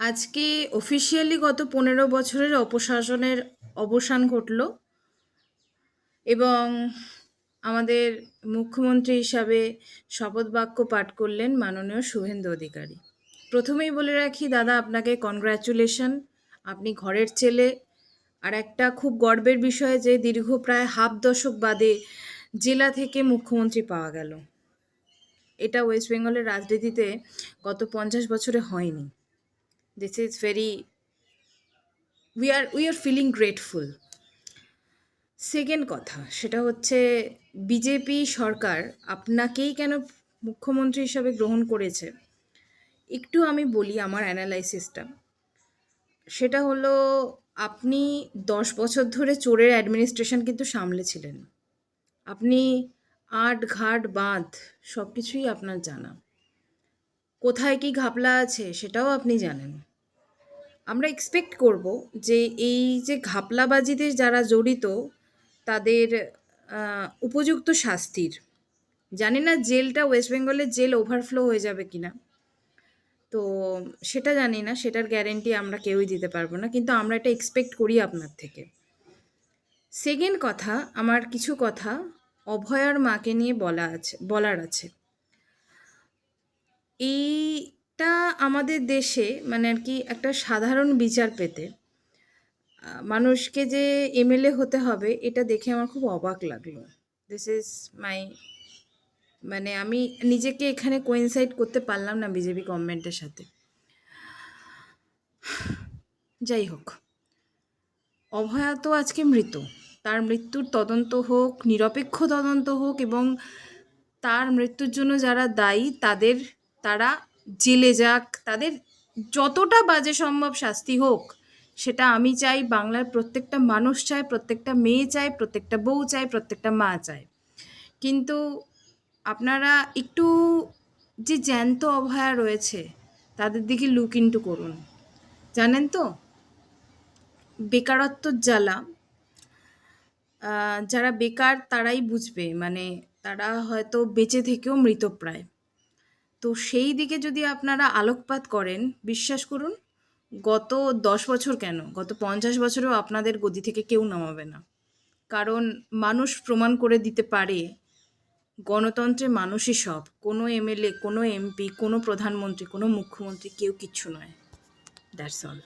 আজকে অফিসিয়ালি গত 15 বছরের অপশাসনের অবসান ঘটল এবং আমাদের মুখ্যমন্ত্রী হিসাবে শপথ বাক্য পাঠ করলেন মাননীয় শুভেন্দু অধিকারী। প্রথমেই বলে রাখি দাদা, আপনাকে কনগ্র্যাচুলেশন। আপনি ঘরের ছেলে। আর একটা খুব গর্বের বিষয় যে দীর্ঘ প্রায় হাফ দশক বাদে জেলা থেকে মুখ্যমন্ত্রী পাওয়া গেল। এটা ওয়েস্ট বেঙ্গলের রাজনীতিতে গত 50 বছরে হয়নি। This is very we are feeling grateful. Second কথা সেটা হচ্ছে, বিজেপি সরকার আপনাকেই কেন মুখ্যমন্ত্রী হিসাবে গ্রহণ করেছে, একটু আমি বলি আমার অ্যানালাইসিসটা। সেটা হলো, আপনি 10 বছর ধরে চোরের অ্যাডমিনিস্ট্রেশন কিন্তু সামলেছিলেন। আপনি আট ঘাট বাঁধ সব কিছুই আপনার জানা। কোথায় কি ঘাপলা আছে সেটাও আপনি জানেন। আমরা এক্সপেক্ট করব যে এই যে ঘাপলাবাজিতে যারা জড়িত তাদের উপযুক্ত শাস্তির। জানি না জেলটা ওয়েস্ট বেঙ্গলের জেল ওভারফ্লো হয়ে যাবে কিনা, তো সেটা জানি না, সেটার গ্যারেন্টি আমরা কেউই দিতে পারবো না, কিন্তু আমরা এটা এক্সপেক্ট করি আপনার থেকে। সেকেন্ড কথা, আমার কিছু কথা অভয়ার মাকে নিয়ে বলার আছে। এইটা আমাদের দেশে মানে আর কি একটা সাধারণ বিচার পেতে মানুষকে যে এমএলএ হতে হবে, এটা দেখে আমার খুব অবাক লাগলো। দিস ইজ মাই মানে আমি নিজেকে এখানে কোইনসাইড করতে পারলাম না বিজেপি গভর্নমেন্টের সাথে। যাই হোক, অভয়া তো আজকে মৃত। তার মৃত্যুর তদন্ত হোক, নিরপেক্ষ তদন্ত হোক, এবং তার মৃত্যুর জন্য যারা দায়ী তারা জেলে যাক, তাদের যতটা বাজে সম্ভব শাস্তি হোক। সেটা আমি চাই, বাংলার প্রত্যেকটা মানুষ চায়, প্রত্যেকটা মেয়ে চায়, প্রত্যেকটা বউ চায়, প্রত্যেকটা মা চায়। কিন্তু আপনারা একটু যে জ্যান্ত অভয়া রয়েছে তাদের দিকে লুক ইনটু করুন। জানেন তো, বেকারত্বর জ্বালা যারা বেকার তারাই বুঝবে, মানে তারা হয়তো বেঁচে থেকেও মৃতপ্রায়। তো সেই দিকে যদি আপনারা আলোকপাত করেন, বিশ্বাস করুন, গত 10 বছর কেন, গত 50 বছরেও আপনাদের গদি থেকে কেউ নামাবে না। কারণ মানুষ প্রমাণ করে দিতে পারে গণতন্ত্রে মানুষই সব। কোনো এমএলএ, কোনো এমপি, কোনো প্রধানমন্ত্রী, কোনো মুখ্যমন্ত্রী কেউ কিচ্ছু নয়। That's all.